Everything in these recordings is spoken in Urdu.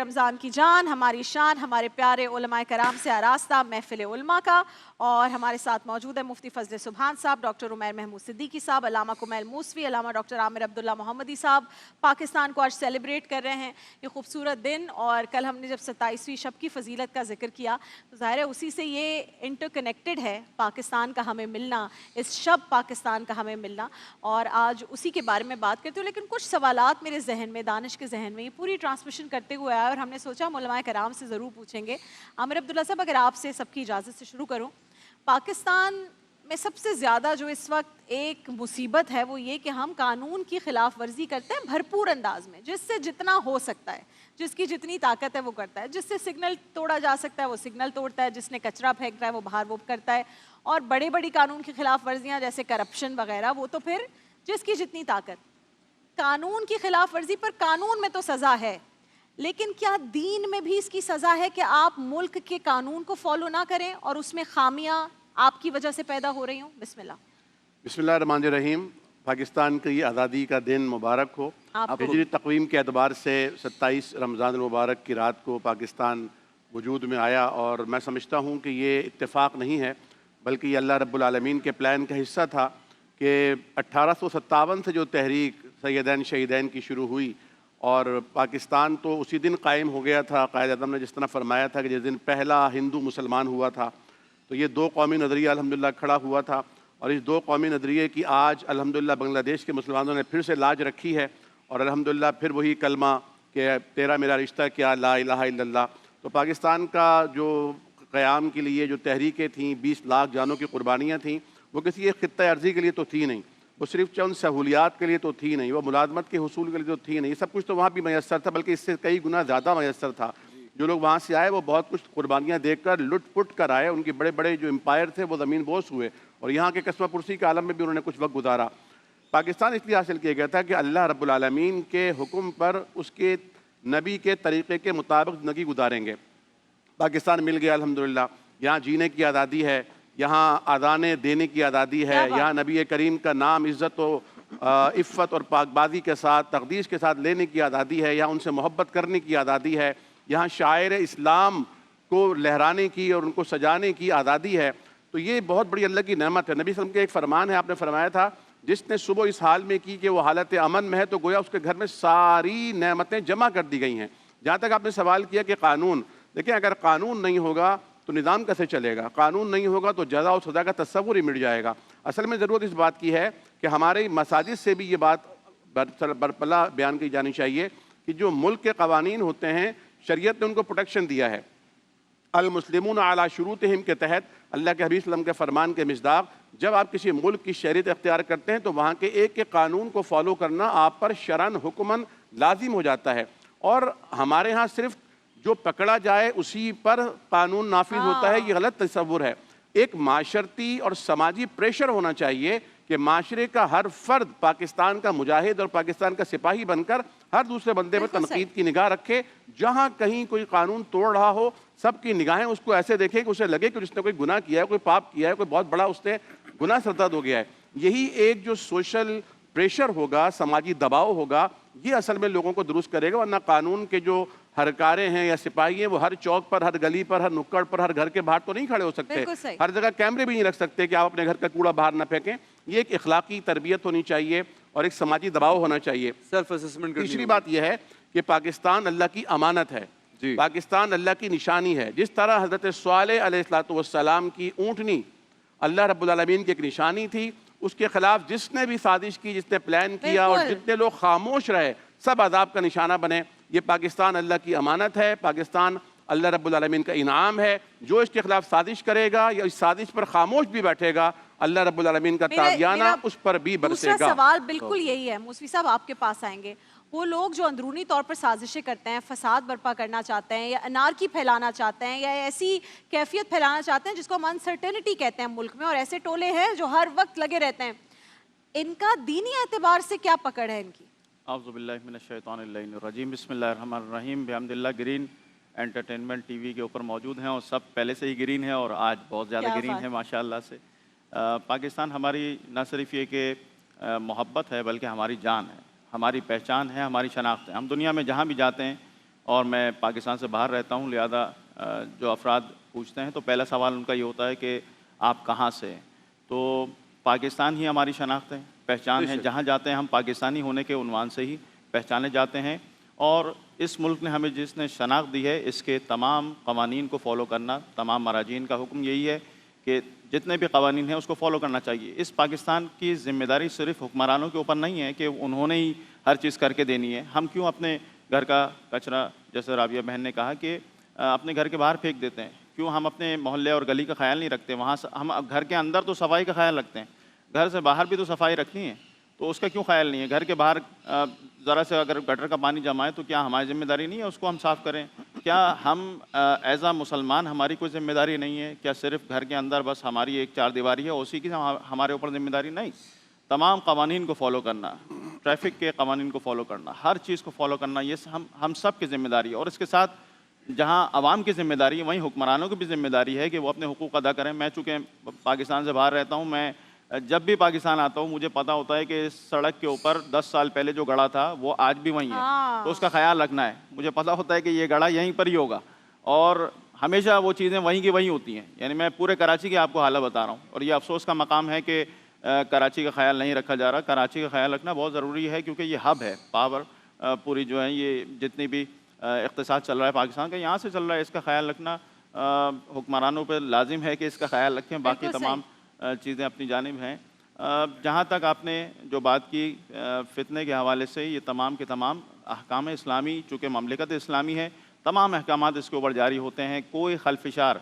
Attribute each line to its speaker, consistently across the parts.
Speaker 1: رمضان کی جان، ہماری شان، ہمارے پیارے علماء کرام سے آراستہ محفل علماء کا، اور ہمارے ساتھ موجود ہے مفتی فضل سبحان صاحب، ڈاکٹر عمیر محمود صدیقی صاحب، علامہ کمیل موسوی، علامہ ڈاکٹر عامر عبداللہ محمدی صاحب۔ پاکستان کو آج سیلیبریٹ کر رہے ہیں یہ خوبصورت دن، اور کل ہم نے جب 27ویں شب کی فضیلت کا ذکر کیا تو ظاہر ہے اسی سے یہ انٹر کنیکٹڈ ہے پاکستان کا ہمیں ملنا، اس شب پاکستان کا ہمیں ملنا، اور آج اسی کے بارے میں بات کرتے ہو۔ لیکن کچھ سوالات میرے ذہن میں، دانش کے ذہن میں، یہ پوری ٹرانسمیشن کرتے ہوئے آیا اور ہم نے سوچا ہم علماء کرام سے ضرور پوچھیں گے۔ عامر عبداللہ صاحب، اگر آپ سے سب کی اجازت سے شروع کروں، پاکستان میں سب سے زیادہ جو اس وقت ایک مصیبت ہے وہ یہ کہ ہم قانون کی خلاف ورزی کرتے ہیں بھرپور انداز میں، جس سے جتنا ہو سکتا ہے، جس کی جتنی طاقت ہے وہ کرتا ہے، جس سے سگنل توڑا جا سکتا ہے وہ سگنل توڑتا ہے، جس نے کچرا پھینک رہا ہے وہ باہر وہ کرتا ہے، اور بڑے بڑی قانون کی خلاف ورزیاں جیسے کرپشن وغیرہ وہ تو پھر جس کی جتنی طاقت۔ قانون کی خلاف ورزی پر قانون میں تو سزا ہے، لیکن کیا دین میں بھی اس کی سزا ہے کہ آپ ملک کے قانون کو فالو نہ کریں اور اس میں خامیاں آپ کی وجہ سے پیدا ہو رہی ہوں؟ بسم اللہ۔
Speaker 2: بسم اللہ الرحمن الرحیم۔ پاکستان کی آزادی کا دن مبارک ہو۔ ہجری تقویم کے اعتبار سے 27 رمضان المبارک کی رات کو پاکستان وجود میں آیا، اور میں سمجھتا ہوں کہ یہ اتفاق نہیں ہے بلکہ یہ اللہ رب العالمین کے پلان کا حصہ تھا کہ 1857 سے جو تحریک سیدین شہیدین کی شروع ہوئی، اور پاکستان تو اسی دن قائم ہو گیا تھا۔ قائد اعظم نے جس طرح فرمایا تھا کہ جس دن پہلا ہندو مسلمان ہوا تھا، تو یہ دو قومی نظریہ الحمدللہ کھڑا ہوا تھا، اور اس دو قومی نظریے کی آج الحمدللہ بنگلہ دیش کے مسلمانوں نے پھر سے لاج رکھی ہے، اور الحمدللہ پھر وہی کلمہ کہ تیرا میرا رشتہ کیا، لا الہ الا اللہ۔ تو پاکستان کا جو قیام کے لیے جو تحریکیں تھیں، 20 لاکھ جانوں کی قربانیاں تھیں، وہ کسی ایک خطہ ارضی کے لیے تو تھی نہیں، وہ صرف چند سہولیات کے لیے تو تھی نہیں، وہ ملازمت کے حصول کے لیے تو تھی نہیں، سب کچھ تو وہاں بھی میسر تھا، بلکہ اس سے کئی گنا زیادہ میسر تھا۔ جو لوگ وہاں سے آئے وہ بہت کچھ قربانیاں دے کر لٹ پٹ کر آئے، ان کے بڑے بڑے جو امپائر تھے وہ زمین بوس ہوئے، اور یہاں کے قصبہ پرسی کے عالم میں بھی انہوں نے کچھ وقت گزارا۔ پاکستان اس لیے حاصل کیا گیا تھا کہ اللہ رب العالمین کے حکم پر اس کے نبی کے طریقے کے مطابق زندگی گزاریں گے۔ پاکستان مل گیا الحمدللہ، یہاں جینے کی آزادی ہے، یہاں اذانیں دینے کی آزادی ہے، یہاں نبی کریم کا نام عزت و عفت اور پاک بازی کے ساتھ تقدیس کے ساتھ لینے کی آزادی ہے، یہاں ان سے محبت کرنے کی آزادی ہے، یہاں شاعر اسلام کو لہرانے کی اور ان کو سجانے کی آزادی ہے۔ تو یہ بہت بڑی اللہ کی نعمت ہے۔ نبی صلی اللہ علیہ وسلم کے ایک فرمان ہے، آپ نے فرمایا تھا جس نے صبح اس حال میں کی کہ وہ حالت امن میں ہے تو گویا اس کے گھر میں ساری نعمتیں جمع کر دی گئی ہیں۔ جہاں تک آپ نے سوال کیا کہ قانون، دیکھیں اگر قانون نہیں ہوگا تو نظام کیسے چلے گا؟ قانون نہیں ہوگا تو جزا و سزا کا تصور ہی مٹ جائے گا۔ اصل میں ضرورت اس بات کی ہے کہ ہمارے مساجد سے بھی یہ بات برپلا بیان کی جانی چاہیے کہ جو ملک کے قوانین ہوتے ہیں، شریعت نے ان کو پروٹیکشن دیا ہے۔ المسلمون علی شروطہم کے تحت اللہ کے حبیب صلی اللہ علیہ وسلم کے فرمان کے مصداق جب آپ کسی ملک کی شہریت اختیار کرتے ہیں تو وہاں کے ایک ایک قانون کو فالو کرنا آپ پر شرعاً حکماً لازم ہو جاتا ہے، اور ہمارے ہاں صرف جو پکڑا جائے اسی پر قانون نافذ ہوتا ہے، یہ غلط تصور ہے۔ ایک معاشرتی اور سماجی پریشر ہونا چاہیے کہ معاشرے کا ہر فرد پاکستان کا مجاہد اور پاکستان کا سپاہی بن کر ہر دوسرے بندے پر تنقید کی نگاہ رکھے، جہاں کہیں کوئی قانون توڑ رہا ہو سب کی نگاہیں اس کو ایسے دیکھیں کہ اسے لگے کہ جس نے کوئی گناہ کیا ہے، کوئی پاپ کیا ہے، کوئی بہت بڑا اس نے گناہ سرزد ہو گیا ہے۔ یہی ایک جو سوشل پریشر ہوگا، سماجی دباؤ ہوگا، یہ اصل میں لوگوں کو درست کرے گا، ورنہ قانون کے جو ہرکارے ہیں یا سپاہی ہیں وہ ہر چوک پر، ہر گلی پر، ہر نکڑ پر، ہر گھر کے باہر تو نہیں کھڑے ہو سکتے، ہر جگہ کیمرے بھی نہیں رکھ سکتے کہ آپ اپنے گھر کا کوڑا باہر نہ پھینکیں۔ یہ ایک اخلاقی تربیت ہونی چاہیے اور ایک سماجی دباؤ ہونا چاہیے۔
Speaker 3: سیلف اسسمنٹ کرنی
Speaker 2: تیسری بات یہ ہے کہ پاکستان اللہ کی امانت ہے، پاکستان اللہ کی نشانی ہے۔ جس طرح حضرت صالح علیہ السلام کی اونٹنی اللہ رب العالمین کی ایک نشانی تھی، اس کے خلاف جس نے بھی سازش کی، جس نے پلان کیا اور جتنے لوگ خاموش رہے سب عذاب کا نشانہ بنے۔ یہ پاکستان اللہ کی امانت ہے، پاکستان اللہ رب العالمین کا انعام ہے۔ جو اس کے خلاف سازش کرے گا یا اس سازش پر خاموش بھی بیٹھے گا، اللہ رب العالمین کا تابیانہ اس پر بھی برسے گا۔
Speaker 1: دوسرا سوال بالکل یہی ہے، موسوی صاحب آپ کے پاس آئیں گے۔ وہ لوگ جو اندرونی طور پر سازشیں کرتے ہیں، فساد برپا کرنا چاہتے ہیں یا انارکی پھیلانا چاہتے ہیں یا ایسی کیفیت پھیلانا چاہتے ہیں جس کو ہم انسرٹینٹی کہتے ہیں ملک میں، اور ایسے ٹولے ہیں جو ہر وقت لگے رہتے ہیں، ان کا دینی اعتبار سے کیا پکڑ ہے ان کی؟
Speaker 4: اعوذ باللہ من الشیطان اللعین الرجیم، بسم اللہ الرحمن الرحیم۔ بحمد اللہ گرین انٹرٹینمنٹ ٹی وی کے اوپر موجود ہیں، اور سب پہلے سے ہی گرین ہے اور آج بہت زیادہ گرین ہے ماشاءاللہ سے۔ پاکستان ہماری نہ صرف یہ کہ محبت ہے بلکہ ہماری جان ہے، ہماری پہچان ہے، ہماری شناخت ہے۔ ہم دنیا میں جہاں بھی جاتے ہیں اور میں پاکستان سے باہر رہتا ہوں، لہذا جو افراد پوچھتے ہیں تو پہلا سوال ان کا یہ ہوتا ہے کہ آپ کہاں سے ہیں؟ تو پاکستان ہی ہماری شناخت ہے، پہچان ہے، جہاں جاتے ہیں ہم پاکستانی ہونے کے عنوان سے ہی پہچانے جاتے ہیں، اور اس ملک نے ہمیں جس نے شناخت دی ہے اس کے تمام قوانین کو فالو کرنا، تمام مراجعین کا حکم یہی ہے کہ جتنے بھی قوانین ہیں اس کو فالو کرنا چاہیے۔ اس پاکستان کی ذمہ داری صرف حکمرانوں کے اوپر نہیں ہے کہ انہوں نے ہی ہر چیز کر کے دینی ہے۔ ہم کیوں اپنے گھر کا کچرا، جیسے رابعہ بہن نے کہا کہ اپنے گھر کے باہر پھینک دیتے ہیں؟ کیوں ہم اپنے محلے اور گلی کا خیال نہیں رکھتے؟ وہاں ہم گھر کے اندر تو صفائی کا خیال رکھتے ہیں، گھر سے باہر بھی تو صفائی رکھنی ہے، تو اس کا کیوں خیال نہیں ہے؟ گھر کے باہر ذرا سے اگر گٹر کا پانی جمع ہے تو کیا ہماری ذمہ داری نہیں ہے اس کو ہم صاف کریں؟ کیا ہم ایز اے مسلمان ہماری کوئی ذمہ داری نہیں ہے؟ کیا صرف گھر کے اندر بس ہماری ایک چار دیواری ہے اسی کی ہمارے اوپر ذمہ داری نہیں؟ تمام قوانین کو فالو کرنا، ٹریفک کے قوانین کو فالو کرنا، ہر چیز کو فالو کرنا، یہ ہم سب کی ذمہ داری ہے۔ اور اس کے ساتھ جہاں عوام کی ذمہ داری ہے وہیں حکمرانوں کی بھی ذمہ داری ہے کہ وہ اپنے حقوق ادا کریں۔ میں چونکہ پاکستان سے باہر رہتا ہوں، میں جب بھی پاکستان آتا ہوں مجھے پتہ ہوتا ہے کہ اس سڑک کے اوپر 10 سال پہلے جو گڑھا تھا وہ آج بھی وہیں ہے، تو اس کا خیال رکھنا ہے۔ مجھے پتہ ہوتا ہے کہ یہ گڑھا یہیں پر ہی ہوگا، اور ہمیشہ وہ چیزیں وہیں کی وہیں ہوتی ہیں۔ یعنی میں پورے کراچی کی آپ کو حالت بتا رہا ہوں، اور یہ افسوس کا مقام ہے کہ کراچی کا خیال نہیں رکھا جا رہا۔ کراچی کا خیال رکھنا بہت ضروری ہے کیونکہ یہ ہب ہے، پاور پوری جو ہے یہ جتنی بھی اقتصاد چل رہا ہے پاکستان کا یہاں سے چل رہا ہے۔ اس کا خیال رکھنا حکمرانوں پہ لازم ہے کہ اس کا خیال رکھیں، باقی تمام چیزیں اپنی جانب ہیں۔ جہاں تک آپ نے جو بات کی فتنے کے حوالے سے، یہ تمام کے تمام احکام اسلامی، چونکہ مملکت اسلامی ہے، تمام احکامات اس کے اوپر جاری ہوتے ہیں۔ کوئی خلفشار،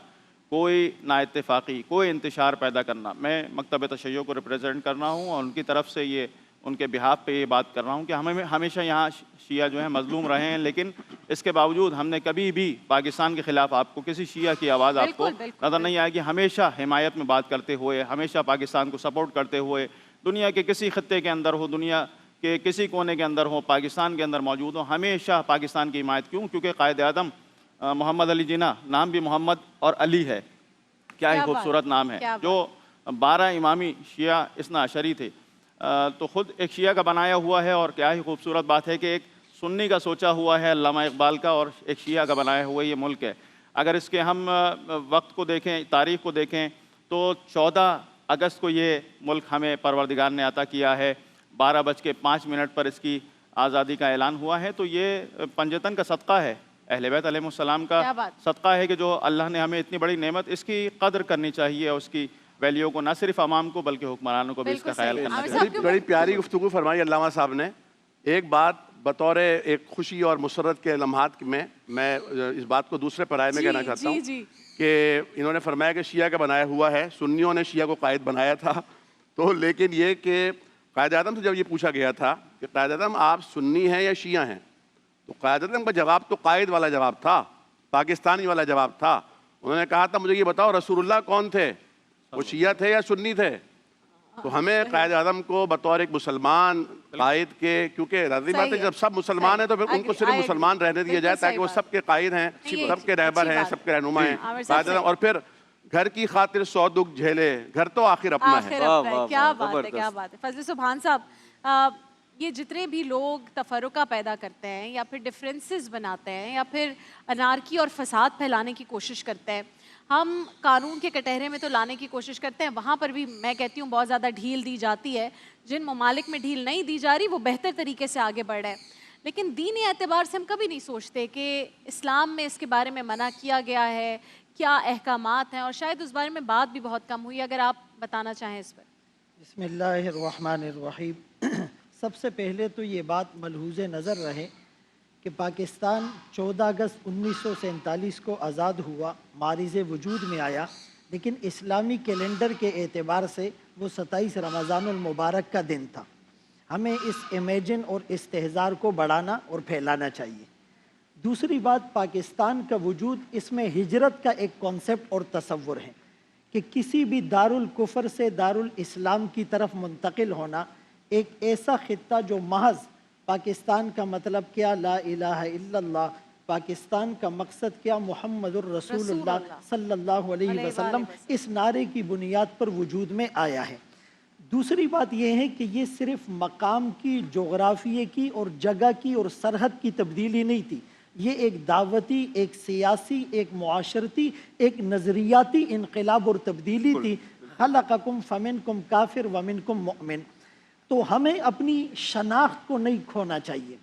Speaker 4: کوئی نا اتفاقی، کوئی انتشار پیدا کرنا، میں مکتب تشیع کو ریپرزینٹ کر رہا ہوں اور ان کی طرف سے یہ ان کے بہاف پہ یہ بات کر رہا ہوں کہ ہمیں ہمیشہ یہاں شیعہ جو ہیں مظلوم رہے ہیں، لیکن اس کے باوجود ہم نے کبھی بھی پاکستان کے خلاف آپ کو کسی شیعہ کی آواز آپ کو نظر نہیں آئے گی۔ ہمیشہ حمایت میں بات کرتے ہوئے، ہمیشہ پاکستان کو سپورٹ کرتے ہوئے، دنیا کے کسی خطے کے اندر ہو، دنیا کے کسی کونے کے اندر ہو، پاکستان کے اندر موجود ہو، ہمیشہ پاکستان کی حمایت۔ کیوں؟ کیونکہ قائد اعظم محمد علی جناح، نام بھی محمد اور علی ہے، کیا ہی خوبصورت نام ہے، جو 12 امامی شیعہ اثنا عشری تھے، تو خود ایک شیعہ کا بنایا ہوا ہے، اور کیا ہی خوبصورت بات ہے کہ ایک سنی کا سوچا ہوا ہے علامہ اقبال کا، اور ایک شیعہ کا بنایا ہوا یہ ملک ہے۔ اگر اس کے ہم وقت کو دیکھیں، تاریخ کو دیکھیں، تو 14 اگست کو یہ ملک ہمیں پروردگار نے عطا کیا ہے، 12:05 پر اس کی آزادی کا اعلان ہوا ہے۔ تو یہ پنجتن کا صدقہ ہے، اہل بیت علیہ السلام کا صدقہ ہے کہ جو اللہ نے ہمیں اتنی بڑی نعمت، اس کی قدر کرنی چاہیے، اور اس کی ویلیو کو نہ صرف عوام کو بلکہ حکمرانوں کو بھی اس کا خیال کرنا چاہیے۔
Speaker 2: بڑی پیاری گفتگو فرمائی علامہ صاحب نے۔ ایک بات بطور ایک خوشی اور مسرت کے لمحات میں اس بات کو دوسرے پرائے میں کہنا چاہتا ہوں کہ انہوں نے فرمایا کہ شیعہ کا بنایا ہوا ہے، سنیوں نے شیعہ کو قائد بنایا تھا، تو لیکن یہ کہ قائد اعظم سے جب یہ پوچھا گیا تھا کہ قائد اعظم آپ سنی ہیں یا شیعہ ہیں، تو قائد اعظم کا جواب تو قائد والا جواب تھا، پاکستانی والا جواب تھا۔ انہوں نے کہا تھا مجھے یہ بتاؤ رسول اللہ کون تھے، وہ شیعہ تھے یا سنی تھے؟ تو ہمیں قائد اعظم کو بطور ایک مسلمان قائد کے، کیونکہ راضی بات ہے جب سب مسلمان ہیں تو پھر ان کو صرف مسلمان رہنے دیا جائے تاکہ وہ سب کے قائد ہیں، سب کے رہبر ہیں، سب کے رہنما ہیں قائد اعظم، اور پھر گھر کی خاطر 100 دکھ جھیلے، گھر تو آخر اپنا ہے۔
Speaker 1: کیا بات ہے، کیا بات ہے۔ فضل سبحان صاحب، یہ جتنے بھی لوگ تفرقہ پیدا کرتے ہیں یا پھر ڈفرینسز بناتے ہیں یا پھر انارکی اور فساد پھیلانے کی کوشش کرتے ہیں، ہم قانون کے کٹہرے میں تو لانے کی کوشش کرتے ہیں، وہاں پر بھی میں کہتی ہوں بہت زیادہ ڈھیل دی جاتی ہے۔ جن ممالک میں ڈھیل نہیں دی جا رہی وہ بہتر طریقے سے آگے بڑھ رہے ہیں، لیکن دینی اعتبار سے ہم کبھی نہیں سوچتے کہ اسلام میں اس کے بارے میں منع کیا گیا ہے، کیا احکامات ہیں، اور شاید اس بارے میں بات بھی بہت کم ہوئی۔ اگر آپ بتانا چاہیں اس پر۔
Speaker 3: بسم اللہ الرحمن الرحیم۔ سب سے پہلے تو یہ بات ملحوظ نظر رہے کہ پاکستان 14 اگست 1947 کو آزاد ہوا، معرض وجود میں آیا، لیکن اسلامی کیلنڈر کے اعتبار سے وہ 27 رمضان المبارک کا دن تھا۔ ہمیں اس امیجن اور استحضار کو بڑھانا اور پھیلانا چاہیے۔ دوسری بات، پاکستان کا وجود، اس میں ہجرت کا ایک کانسیپٹ اور تصور ہے کہ کسی بھی دارالکفر سے دارالاسلام کی طرف منتقل ہونا، ایک ایسا خطہ جو محض پاکستان کا مطلب کیا لا الہ الا اللہ، پاکستان کا مقصد کیا محمد الرسول اللہ صلی اللہ علیہ وسلم، اس نعرے کی بنیاد پر وجود میں آیا ہے۔ دوسری بات یہ ہے کہ یہ صرف مقام کی، جغرافیے کی اور جگہ کی اور سرحد کی تبدیلی نہیں تھی، یہ ایک دعوتی، ایک سیاسی، ایک معاشرتی، ایک نظریاتی انقلاب اور تبدیلی تھی. خلقکم فمنکم کافر ومنکم مؤمن. تو ہمیں اپنی شناخت کو نہیں کھونا چاہیے.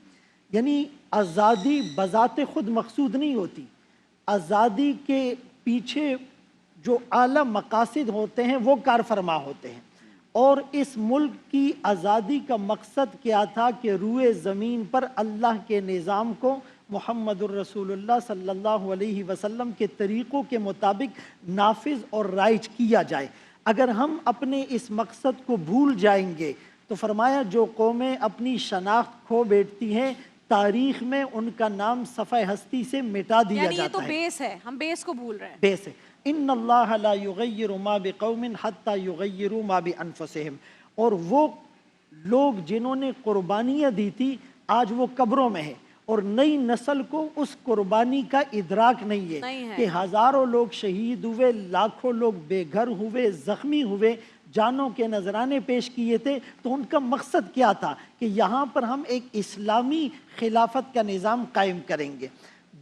Speaker 3: یعنی آزادی بذات خود مقصود نہیں ہوتی. آزادی کے پیچھے جو اعلیٰ مقاصد ہوتے ہیں وہ کار فرما ہوتے ہیں. اور اس ملک کی آزادی کا مقصد کیا تھا کہ روئے زمین پر اللہ کے نظام کو محمد الرسول اللہ صلی اللہ علیہ وسلم کے طریقوں کے مطابق نافذ اور رائج کیا جائے. اگر ہم اپنے اس مقصد کو بھول جائیں گے تو فرمایا جو قومیں اپنی شناخت کھو بیٹھتی ہیں تاریخ میں ان کا نام صفحہ ہستی سے مٹا دیا
Speaker 1: یعنی یہ
Speaker 3: جاتا
Speaker 1: تو
Speaker 3: ہے.
Speaker 1: بیس ہے، ہم بیس کو بھول رہے ہیں.
Speaker 3: بیس ہے. ان اللہ لا یغیر ما بقوم حتی یغیروا ما بانفسہم. اور وہ لوگ جنہوں نے قربانیاں دی تھی آج وہ قبروں میں ہیں اور نئی نسل کو اس قربانی کا ادراک نہیں ہے کہ ہزاروں لوگ شہید ہوئے، لاکھوں لوگ بے گھر ہوئے، زخمی ہوئے، جانوں کے نذرانے پیش کیے تھے. تو ان کا مقصد کیا تھا کہ یہاں پر ہم ایک اسلامی خلافت کا نظام قائم کریں گے.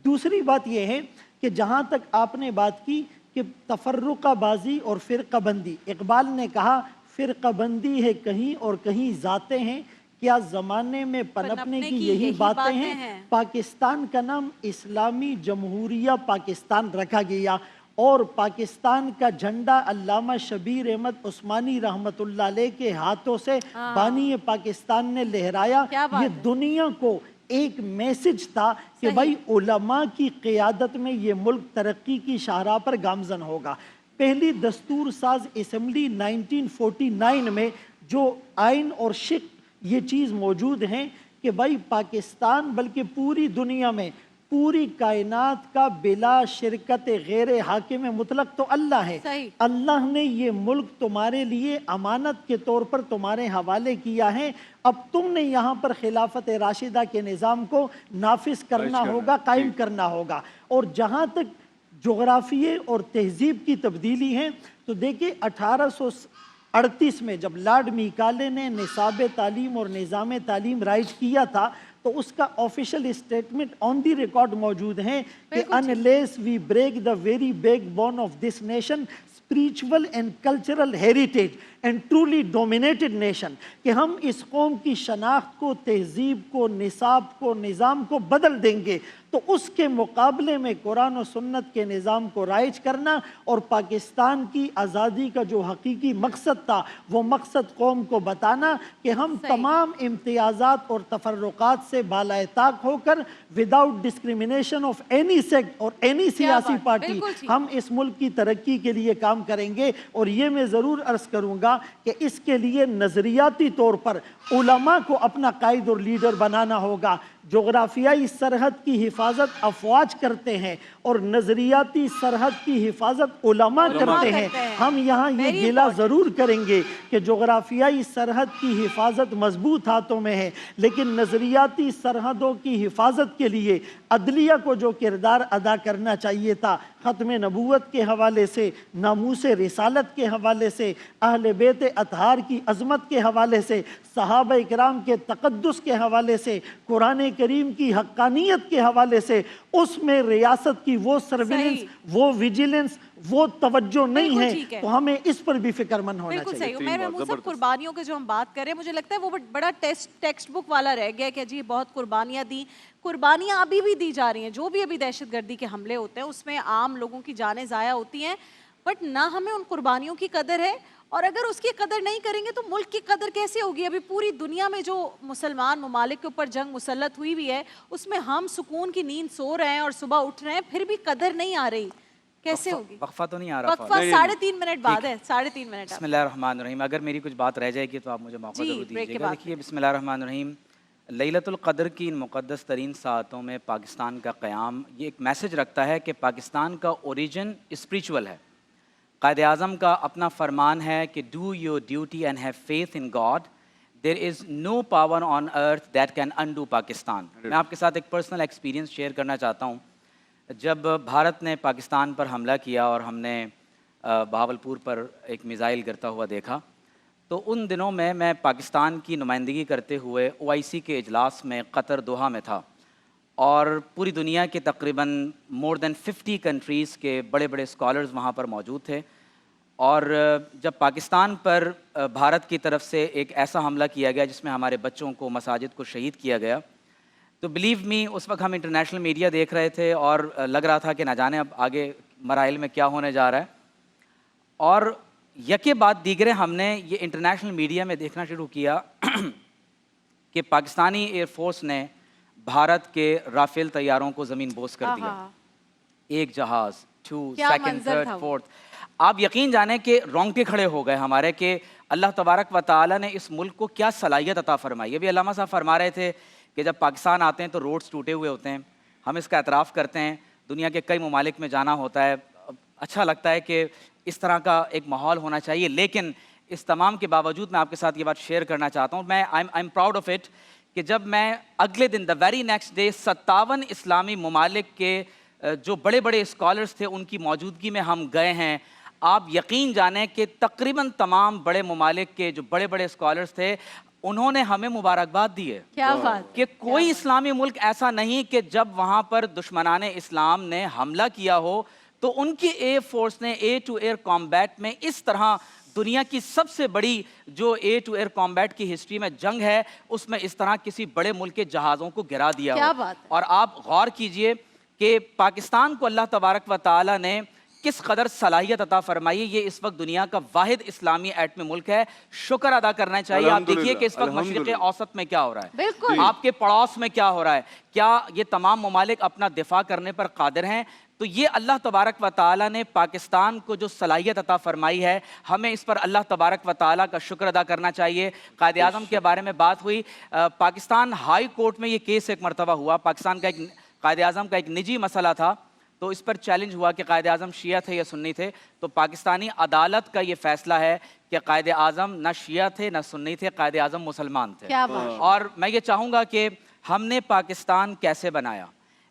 Speaker 3: دوسری بات یہ ہے کہ جہاں تک آپ نے بات کی کہ تفرقہ بازی اور فرقہ بندی، اقبال نے کہا فرقہ بندی ہے کہیں اور کہیں ذاتیں ہیں، کیا زمانے میں پنپنے کی یہی باتیں ہیں. پاکستان کا نام اسلامی جمہوریہ پاکستان رکھا گیا اور پاکستان کا جھنڈا علامہ شبیر احمد عثمانی رحمت اللہ علیہ کے ہاتھوں سے بانی پاکستان نے لہرایا. یہ دنیا کو ایک میسج تھا کہ بھائی علماء کی قیادت میں یہ ملک ترقی کی شاہراہ پر گامزن ہوگا. پہلی دستور ساز اسمبلی 1949 میں جو آئین اور شق یہ چیز موجود ہیں کہ بھائی پاکستان بلکہ پوری دنیا میں پوری کائنات کا بلا شرکت غیر حاکم مطلق تو اللہ ہے. اللہ نے یہ ملک تمہارے لیے امانت کے طور پر تمہارے حوالے کیا ہے. اب تم نے یہاں پر خلافت راشدہ کے نظام کو نافذ کرنا ہوگا، قائم کرنا ہوگا. اور جہاں تک جغرافیے اور تہذیب کی تبدیلی ہے تو دیکھیں 1838 میں جب لارڈ میکالے نے نصاب تعلیم اور نظام تعلیم رائج کیا تھا تو اس کا official statement on the record موجود ہیں کہ unless we break the very backbone of this nation, spiritual and cultural heritage and truly dominated nation، کہ ہم اس قوم کی شناخت کو، تہذیب کو، نصاب کو، نظام کو بدل دیں گے تو اس کے مقابلے میں قرآن و سنت کے نظام کو رائج کرنا اور پاکستان کی آزادی کا جو حقیقی مقصد تھا وہ مقصد قوم کو بتانا کہ ہم تمام امتیازات اور تفرقات سے بالائے طاق ہو کر without discrimination of any sect اور اینی سیاسی پارٹی ہم اس ملک کی ترقی کے لیے کام کریں گے. اور یہ میں ضرور عرض کروں گا کہ اس کے لیے نظریاتی طور پر علماء کو اپنا قائد اور لیڈر بنانا ہوگا. جغرافیائی سرحد کی حفاظت افواج کرتے ہیں اور نظریاتی سرحد کی حفاظت علماء کرتے ہیں. ہم یہاں یہ گلہ ضرور کریں گے کہ جغرافیائی سرحد کی حفاظت مضبوط ہاتھوں میں ہے لیکن نظریاتی سرحدوں کی حفاظت کے لیے عدلیہ کو جو کردار ادا کرنا چاہیے تھا ختم نبوت کے حوالے سے، ناموس رسالت کے حوالے سے، اہل بیت اطہار کی عظمت کے حوالے سے، صحابہ اکرام کے تقدس کے حوالے سے، قرآن کریم کی حقانیت کے حوالے سے اس میں ریاست کی وہ سرویلنس، وہ ویجیلنس، وہ توجہ نہیں ہے تو ہمیں اس پر بھی فکر مند ہونا چاہیے.
Speaker 1: بالکل صحیح. عمیر محمود صاحب قربانیوں کے جو ہم بات کر رہے ہیں مجھے لگتا ہے وہ بڑا ٹیکسٹ بک والا رہ گیا کہ جی بہت قربانیاں دی. قربانیاں ابھی بھی دی جا رہی ہیں. جو بھی ابھی دہشت گردی کے حملے ہوتے ہیں اس میں عام لوگوں کی جانیں ضائع ہوتی ہیں بٹ نہ ہمیں ان قربانیوں کی قدر ہے اور اگر اس کی قدر نہیں کریں گے تو ملک کی قدر کیسے ہوگی. ابھی پوری دنیا میں جو مسلمان ممالک کے اوپر جنگ مسلط ہوئی ہوئی ہے اس میں ہم سکون کی نیند سو رہے ہیں اور صبح اٹھ رہے ہیں پھر بھی قدر نہیں آ رہی. کیسے ہوگی؟
Speaker 4: وقفہ تو نہیں آ رہا.
Speaker 1: وقفہ 3.5 منٹ بعد ہے. 3.5 منٹ.
Speaker 4: بسم اللہ الرحمن الرحیم. اگر میری کچھ بات رہ جائے گی تو آپ مجھے موقع ضرور دیجیے گا. دیکھیے بسم اللہ الرحمن الرحیم. لیلۃ القدر کی ان مقدس ترین ساعتوں میں پاکستان کا قیام یہ ایک میسج رکھتا ہے کہ پاکستان کا اوریجن اسپریچول ہے. قائد اعظم کا اپنا فرمان ہے کہ do your duty and have faith in God. There is no power on earth that can undo Pakistan. میں آپ کے ساتھ ایک پرسنل ایکسپیرینس شیئر کرنا چاہتا ہوں. جب بھارت نے پاکستان پر حملہ کیا اور ہم نے بہاولپور پر ایک میزائل گرتا ہوا دیکھا تو ان دنوں میں پاکستان کی نمائندگی کرتے ہوئے OIC کے اجلاس میں قطر دوحہ میں تھا
Speaker 5: اور پوری دنیا کے تقریباً مور دین 50 کنٹریز کے بڑے بڑے اسکالرز وہاں پر موجود تھے. اور جب پاکستان پر بھارت کی طرف سے ایک ایسا حملہ کیا گیا جس میں ہمارے بچوں کو مساجد کو شہید کیا گیا, تو بلیو می اس وقت ہم انٹرنیشنل میڈیا دیکھ رہے تھے اور لگ رہا تھا کہ نہ جانے اب آگے مراحل میں کیا ہونے جا رہا ہے. اور یکے بعد دیگرے ہم نے یہ انٹرنیشنل میڈیا میں دیکھنا شروع کیا کہ پاکستانی ایئر فورس نے بھارت کے رافیل طیاروں کو زمین بوس کر دیا. ایک جہاز, 2, سیکنڈ, تھرڈ, فورتھ. آپ یقین جانیں کہ رونگٹے کھڑے ہو گئے ہمارے کہ اللہ تبارک و تعالیٰ نے اس ملک کو کیا صلاحیت عطا فرمائی. یہ بھی علامہ صاحب فرما رہے تھے کہ جب پاکستان آتے ہیں تو روڈز ٹوٹے ہوئے ہوتے ہیں, ہم اس کا اعتراف کرتے ہیں, دنیا کے کئی ممالک میں جانا ہوتا ہے, اچھا لگتا ہے کہ اس طرح کا ایک ماحول ہونا چاہیے. لیکن اس تمام کے باوجود میں آپ کے ساتھ یہ بات شیئر کرنا چاہتا ہوں, میں I am proud of it کہ جب میں اگلے دن دا ویری نیکسٹ ڈے 57 اسلامی ممالک کے جو بڑے بڑے اسکالرس تھے ان کی موجودگی میں ہم گئے ہیں. آپ یقین جانیں کہ تقریباً تمام بڑے ممالک کے جو بڑے بڑے اسکالرس تھے انہوں نے ہمیں مبارکباد دی ہے.
Speaker 1: کیا بات
Speaker 5: کہ کوئی اسلامی ملک ایسا نہیں کہ جب وہاں پر دشمنان اسلام نے حملہ کیا ہو تو ان کی ایئر فورس نے ایئر ٹو ایئر کامبیٹ میں اس طرح دنیا کی سب سے بڑی جو ایئر ٹو ایئر کامبیٹ کی ہسٹری میں جنگ ہے اس میں اس طرح کسی بڑے ملک کے جہازوں کو گرا دیا ہو. اور آپ غور کیجئے کہ پاکستان کو اللہ تبارک و تعالیٰ نے کس قدر صلاحیت عطا فرمائی. یہ اس وقت دنیا کا واحد اسلامی ایٹمی ملک ہے, شکر ادا کرنا چاہیے. آپ دیکھیے کہ اس وقت مشرق اوسط میں کیا ہو رہا ہے, آپ کے پڑوس میں کیا ہو رہا ہے, کیا یہ تمام ممالک اپنا دفاع کرنے پر قادر ہیں. تو یہ اللہ تبارک و تعالیٰ نے پاکستان کو جو صلاحیت عطا فرمائی ہے ہمیں اس پر اللہ تبارک و تعالیٰ کا شکر ادا کرنا چاہیے. قائد اعظم کے بارے میں بات ہوئی, پاکستان ہائی کورٹ میں یہ کیس ایک مرتبہ ہوا. پاکستان کا ایک قائد اعظم کا ایک نجی مسئلہ تھا, تو اس پر چیلنج ہوا کہ قائد اعظم شیعہ تھے یا سنی تھے. تو پاکستانی عدالت کا یہ فیصلہ ہے کہ قائد اعظم نہ شیعہ تھے نہ سنی تھے, قائد اعظم مسلمان تھے. اور میں یہ چاہوں گا کہ ہم نے پاکستان کیسے بنایا,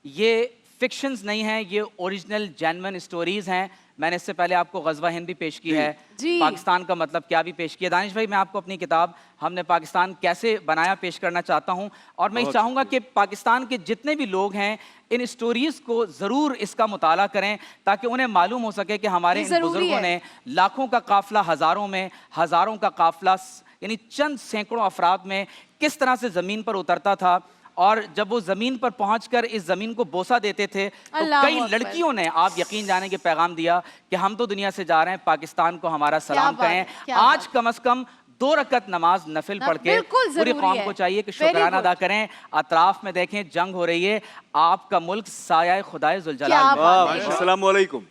Speaker 5: یہ فکشنز نہیں ہیں, یہ اوریجنل جینوئن اسٹوریز ہیں. میں نے اس سے پہلے آپ کو غزوہ ہند بھی پیش کی ہے, پاکستان کا مطلب کیا بھی پیش کیا. دانش بھائی, میں آپ کو اپنی کتاب ہم نے پاکستان کیسے بنایا پیش کرنا چاہتا ہوں. اور میں چاہوں گا کہ پاکستان کے جتنے بھی لوگ ہیں ان اسٹوریز کو ضرور اس کا مطالعہ کریں تاکہ انہیں معلوم ہو سکے کہ ہمارے ان بزرگوں نے لاکھوں کا قافلہ ہزاروں میں, ہزاروں کا قافلہ یعنی چند سینکڑوں افراد میں کس طرح سے زمین پر اترتا تھا. اور جب وہ زمین پر پہنچ کر اس زمین کو بوسہ دیتے تھے تو کئی لڑکیوں نے, آپ یقین جانے کے پیغام دیا کہ ہم تو دنیا سے جا رہے ہیں, پاکستان کو ہمارا سلام کہیں. آج کم از کم 2 رکعت نماز نفل پڑھ کے پوری قوم کو چاہیے کہ شکرانہ ادا کریں. اطراف میں دیکھیں جنگ ہو رہی ہے, آپ کا ملک سایہ خدائے ذوالجلال.
Speaker 6: السلام علیکم.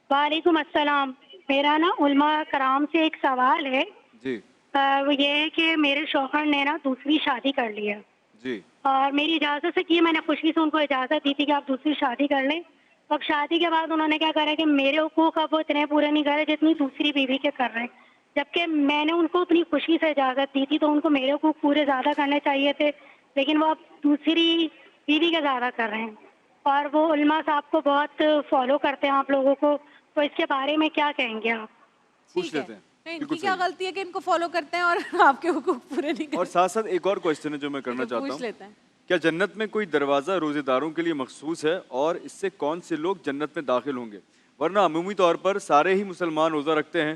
Speaker 7: وعلیکم السلام. میرا نا علماء کرام سے ایک سوال ہے.
Speaker 6: جی.
Speaker 7: وہ یہ ہے کہ میرے شوہر نے نا دوسری شادی کر لی ہے.
Speaker 6: جی.
Speaker 7: اور میری اجازت سے کی, میں نے خوشی سے ان کو اجازت دی تھی کہ آپ دوسری شادی کر لیں. اب شادی کے بعد انہوں نے کیا کرا کہ میرے حقوق اب وہ اتنے پورے نہیں کر رہے جتنی دوسری بیوی کے کر رہے ہیں, جبکہ میں نے ان کو اپنی خوشی سے اجازت دی تھی تو ان کو میرے حقوق پورے زیادہ کرنے چاہیے تھے, لیکن وہ اب دوسری بیوی کے زیادہ کر رہے ہیں. اور وہ علماء صاحب کو بہت فالو کرتے ہیں آپ لوگوں کو, تو اس کے بارے میں کیا کہیں گے آپ؟
Speaker 6: پوچھ لیتے ہیں.
Speaker 1: ان کی کیا غلطی ہے کہ ان کو فالو کرتے ہیں اور آپ کے حقوق پورے نہیں کرتے.
Speaker 6: اور ساتھ ساتھ ایک اور کوشچن ہے جو میں کرنا چاہتا ہوں, کیا جنت میں کوئی دروازہ روزے داروں کے لیے مخصوص ہے اور اس سے کون سے لوگ جنت میں داخل ہوں گے؟ ورنہ عمومی طور پر سارے ہی مسلمان روزہ رکھتے ہیں,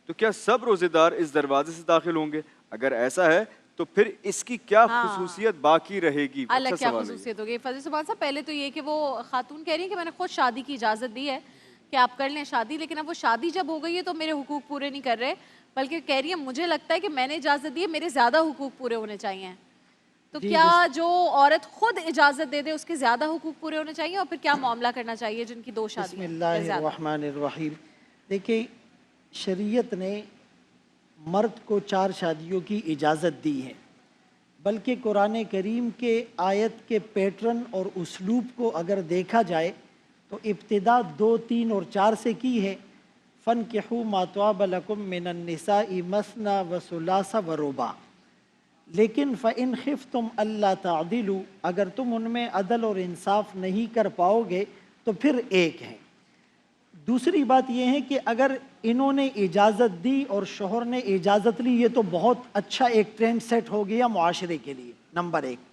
Speaker 6: تو کیا سب روزے دار اس دروازے سے داخل ہوں گے؟ اگر ایسا ہے تو پھر اس کی کیا خصوصیت باقی رہے گی؟
Speaker 1: الگ کیا خصوصیت ہوگی؟ فضل سبحان صاحب, پہلے تو یہ کہ وہ خاتون کہہ رہی ہیں کہ میں نے خود شادی کی اجازت دی ہے کہ آپ کر لیں شادی, لیکن اب وہ شادی جب ہو گئی ہے تو میرے حقوق پورے نہیں کر رہے, بلکہ کہہ رہی ہے مجھے لگتا ہے کہ میں نے اجازت دی ہے, میرے زیادہ حقوق پورے ہونے چاہیے. تو کیا جو عورت خود اجازت دے دے اس کے زیادہ حقوق پورے ہونے چاہیے, اور پھر کیا معاملہ کرنا چاہیے جن کی 2 شادیاں؟
Speaker 3: بسم اللہ الرحمن الرحیم. دیکھیں, شریعت نے مرد کو 4 شادیوں کی اجازت دی ہے, بلکہ قرآن کریم کے آیت کے پیٹرن اور اسلوب کو اگر دیکھا جائے تو ابتدا 2, 3 اور 4 سے کی ہے. فَانْكِحُوا مَا طَابَ لَكُم مِّنَ النِّسَاءِ مَثْنَىٰ وَثُلَاثَ وَرُبَاعَ. لیکن فَإِنْ خِفْتُمْ أَلَّا تَعْدِلُوا, اگر تم ان میں عدل اور انصاف نہیں کر پاؤ گے تو پھر ایک ہے. دوسری بات یہ ہے کہ اگر انہوں نے اجازت دی اور شوہر نے اجازت لی, یہ تو بہت اچھا ایک ٹرینڈ سیٹ ہو گیا معاشرے کے لیے, نمبر 1.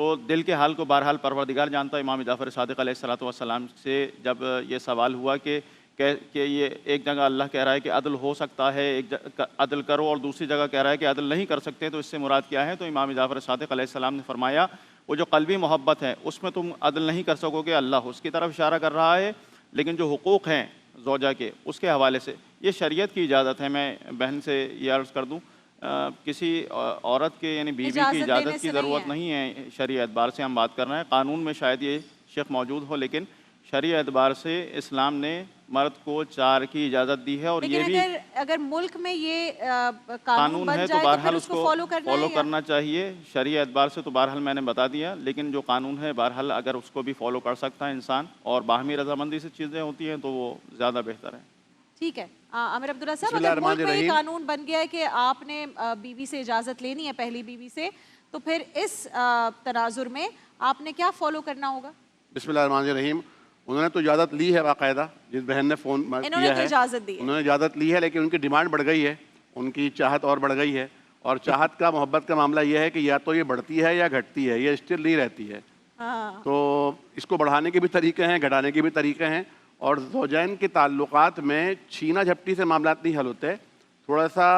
Speaker 4: تو دل کے حال کو بہرحال پروردگار جانتا ہے۔ امام جعفر صادق علیہ الصلوۃ والسلام سے جب یہ سوال ہوا کہ یہ ایک جگہ اللہ کہہ رہا ہے کہ عدل ہو سکتا ہے، ایک عدل کرو، اور دوسری جگہ کہہ رہا ہے کہ عدل نہیں کر سکتے، تو اس سے مراد کیا ہے؟ تو امام جعفر صادق علیہ السلام نے فرمایا وہ جو قلبی محبت ہے اس میں تم عدل نہیں کر سکو گے، اللہ اس کی طرف اشارہ کر رہا ہے، لیکن جو حقوق ہیں زوجہ کے اس کے حوالے سے یہ شریعت کی اجازت ہے۔ میں بہن سے یہ عرض کر دوں، کسی عورت کے یعنی بیوی کی اجازت کی ضرورت نہیں ہے، شرعی اعتبار سے ہم بات کر رہے ہیں۔ قانون میں شاید یہ شق موجود ہو، لیکن شرعی اعتبار سے اسلام نے مرد کو 4 کی اجازت دی ہے، اور یہ بھی
Speaker 1: اگر ملک میں یہ
Speaker 4: قانون ہے تو بہرحال اس کو
Speaker 1: فالو
Speaker 4: کرنا چاہیے۔ شرعی اعتبار سے تو بہرحال میں نے بتا دیا، لیکن جو قانون ہے بہرحال اگر اس کو بھی فالو کر سکتا ہے انسان اور باہمی رضامندی سے چیزیں ہوتی ہیں تو وہ زیادہ بہتر ہے۔
Speaker 1: ٹھیک ہے عامر عبداللہ صاحب، اگر ملک میں یہ قانون بن گیا ہے کہ آپ نے بیوی سے اجازت لینی ہے، پہلی بیوی سے، تو پھر اس تناظر میں آپ نے کیا فالو کرنا ہوگا؟
Speaker 2: بسم اللہ الرحمن الرحیم۔ انہوں نے تو اجازت لی ہے باقاعدہ، جس بہن نے فون کیا ہے انہوں نے اجازت لی ہے، لیکن ان کی ڈیمانڈ بڑھ گئی ہے، ان کی چاہت اور بڑھ گئی ہے، اور چاہت کا محبت کا معاملہ یہ ہے کہ یا تو یہ بڑھتی ہے یا گھٹتی ہے، یہ اسٹل نہیں رہتی ہے۔ تو اس کو بڑھانے کے بھی طریقے ہیں، گھٹانے کے بھی طریقے ہیں، اور زوجین کے تعلقات میں چھینا جھپٹی سے معاملات نہیں حل ہوتے۔ تھوڑا سا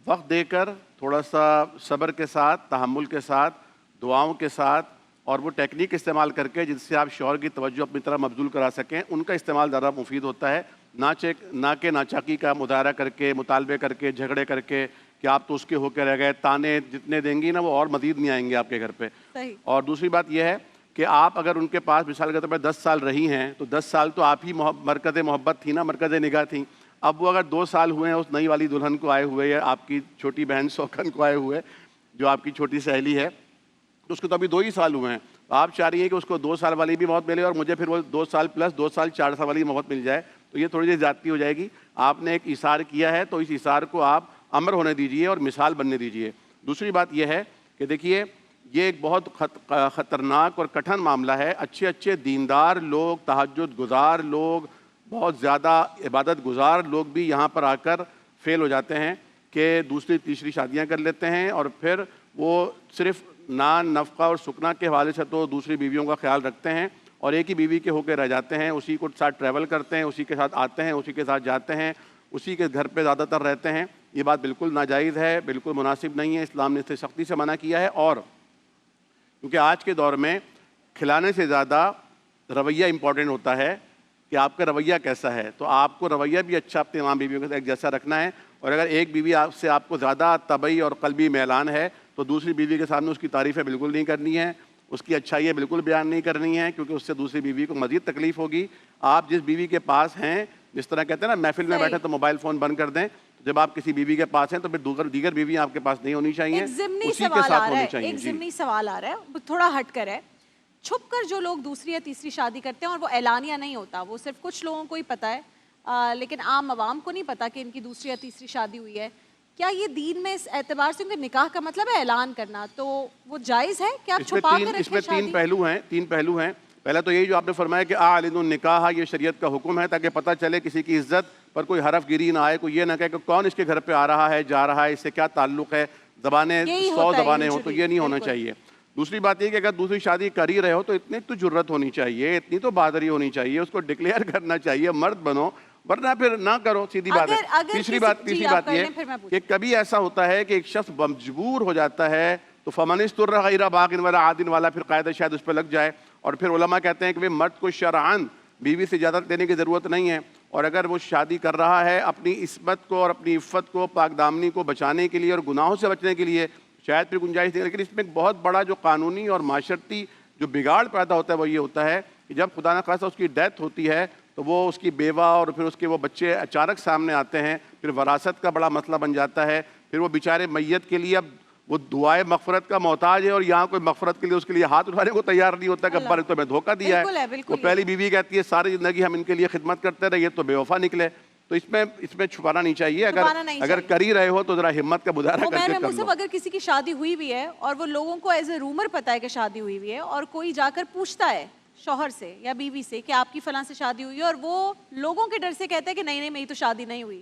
Speaker 2: وقت دے کر، تھوڑا سا صبر کے ساتھ، تحمل کے ساتھ، دعاؤں کے ساتھ، اور وہ ٹیکنیک استعمال کر کے جس سے آپ شوہر کی توجہ اپنی طرف مبذول کرا سکیں، ان کا استعمال زیادہ مفید ہوتا ہے، نہ کہ ناچاکی کا مظاہرہ کر کے، مطالبے کر کے، جھگڑے کر کے کہ آپ تو اس کے ہو کے رہ گئے، تانے جتنے دیں گی نا وہ اور مزید نہیں آئیں گے آپ کے گھر پہ۔ اور دوسری بات یہ ہے کہ آپ اگر ان کے پاس مثال کے طور پر 10 سال رہی ہیں تو 10 سال تو آپ ہی مرکز محبت تھی نا، مرکز نگاہ تھیں۔ اب وہ اگر 2 سال ہوئے ہیں اس نئی والی دلہن کو آئے ہوئے، یا آپ کی چھوٹی بہن سوکھن کو آئے ہوئے جو آپ کی چھوٹی سہیلی ہے، تو اس کو تو ابھی 2 ہی سال ہوئے ہیں، آپ چاہ رہی ہیں کہ اس کو 2 سال والی بھی موت ملے اور مجھے پھر وہ 2 سال پلس 2 سال 4 سال والی موت مل جائے، تو یہ تھوڑی سی زیادتی ہو جائے گی۔ آپ نے ایک ایثار کیا ہے تو اس ایثار کو آپ امر ہونے دیجئے اور مثال بننے دیجئے۔ دوسری بات یہ ہے کہ دیکھیے یہ ایک بہت خطرناک اور کٹھن معاملہ ہے۔ اچھے اچھے دیندار لوگ، تہجد گزار لوگ، بہت زیادہ عبادت گزار لوگ بھی یہاں پر آ کر فیل ہو جاتے ہیں کہ دوسری تیسری شادیاں کر لیتے ہیں، اور پھر وہ صرف نان نفقہ اور سکنا کے حوالے سے تو دوسری بیویوں کا خیال رکھتے ہیں اور ایک ہی بیوی کے ہو کے رہ جاتے ہیں، اسی کو ساتھ ٹریول کرتے ہیں، اسی کے ساتھ آتے ہیں، اسی کے ساتھ جاتے ہیں، اسی کے گھر پہ زیادہ تر رہتے ہیں۔ یہ بات بالکل ناجائز ہے، بالکل مناسب نہیں ہے، اسلام نے اس سے سختی سے منع کیا ہے۔ اور کیونکہ آج کے دور میں کھلانے سے زیادہ رویہ امپورٹنٹ ہوتا ہے کہ آپ کا رویہ کیسا ہے، تو آپ کو رویہ بھی اچھا اپنے تمام بیویوں کے ساتھ ایک جیسا رکھنا ہے، اور اگر ایک بیوی آپ سے آپ کو زیادہ طبعی اور قلبی میلان ہے تو دوسری بیوی کے سامنے اس کی تعریفیں بالکل نہیں کرنی ہے، اس کی اچھائیاں بالکل بیان نہیں کرنی ہے، کیونکہ اس سے دوسری بیوی کو مزید تکلیف ہوگی۔ آپ جس بیوی کے پاس ہیں، جس طرح کہتے ہیں نا محفل میں بیٹھے تو موبائل فون بند کر دیں، جب آپ کسی بیوی کے پاس ہیں تو پھر دیگر بیویاں آپ کے پاس نہیں ہونی چاہیے، اسی کے ساتھ ہونی چاہیے۔
Speaker 1: ایک ضمنی سوال آ رہا ہے، تھوڑا ہٹ کر ہے، چھپ کر جو لوگ دوسری یا تیسری شادی کرتے ہیں اور وہ اعلانیہ نہیں ہوتا، وہ صرف کچھ لوگوں کو ہی پتہ ہے، لیکن عام عوام کو نہیں پتا کہ ان کی دوسری یا تیسری شادی ہوئی ہے، کیا یہ دین میں اس اعتبار سے ان نکاح کا مطلب ہے اعلان کرنا، تو وہ جائز ہے کہ آپ چھپا کر رکھیں؟
Speaker 2: اس میں تین پہلو ہیں۔ پہلا تو یہی جو آپ نے فرمایا کہ اعلن النکاح، یہ شریعت کا حکم ہے تاکہ پتہ چلے کسی کی عزت پر کوئی حرف گیری نہ آئے، کوئی یہ نہ کہے کہ کون اس کے گھر پہ آ رہا ہے، جا رہا ہے، اس سے کیا تعلق ہے، زبانیں 100 زبانیں ہوں، تو یہ نہیں ہونا چاہیے۔ دوسری بات یہ کہ اگر دوسری شادی کر ہی رہے ہو تو اتنی تو جرت ہونی چاہیے، اتنی تو بہادری ہونی چاہیے، اس کو ڈکلیئر کرنا چاہیے، مرد بنو، ورنہ پھر نہ کرو، سیدھی بات ہے۔ تیسری بات یہ کہ کبھی ایسا ہوتا ہے کہ ایک شخص مجبور ہو جاتا ہے تو فمن اضطر غیر باغ ولا عاد والا پھر قاعدہ شاید اس پہ لگ جائے، اور پھر علماء کہتے ہیں کہ مرد کو شرعاً بیوی سے اجازت لینے کی ضرورت نہیں ہے، اور اگر وہ شادی کر رہا ہے اپنی عصمت کو اور اپنی عفت کو، پاک دامنی کو بچانے کے لیے اور گناہوں سے بچنے کے لیے، شاید پھر گنجائش نہیں، لیکن اس میں ایک بہت بڑا جو قانونی اور معاشرتی جو بگاڑ پیدا ہوتا ہے وہ یہ ہوتا ہے کہ جب خدا نہ خواستہ اس کی ڈیتھ ہوتی ہے تو وہ اس کی بیوہ اور پھر اس کے وہ بچے اچانک سامنے آتے ہیں، پھر وراثت کا بڑا مسئلہ بن جاتا ہے، پھر وہ بیچارے میت کے لیے اب وہ دعائے مغفرت کا محتاج ہے، اور یہاں کوئی مغفرت کے لیے اس کے لیے ہاتھ اٹھانے کو تیار نہیں ہوتا کہ ابا نے تو میں دھوکہ دیا ہے۔ وہ پہلی بیوی کہتی ہے ساری زندگی ہم ان کے لیے خدمت کرتے رہے، یہ تو بے وفا نکلے، تو اس میں چھپانا نہیں چاہیے، اگر کر ہی رہے ہو تو ذرا ہمت کا مظاہرہ کر کے کر لو۔
Speaker 1: اگر کسی کی شادی ہوئی بھی ہے اور وہ لوگوں کو ایز اے رومر پتا ہے کہ شادی ہوئی ہوئی ہے، اور کوئی جا کر پوچھتا ہے شوہر سے یا بیوی سے کہ آپ کی فلاں سے شادی ہوئی ہے، اور وہ لوگوں کے ڈر سے کہتے ہیں کہ نہیں نہیں میری تو شادی نہیں ہوئی،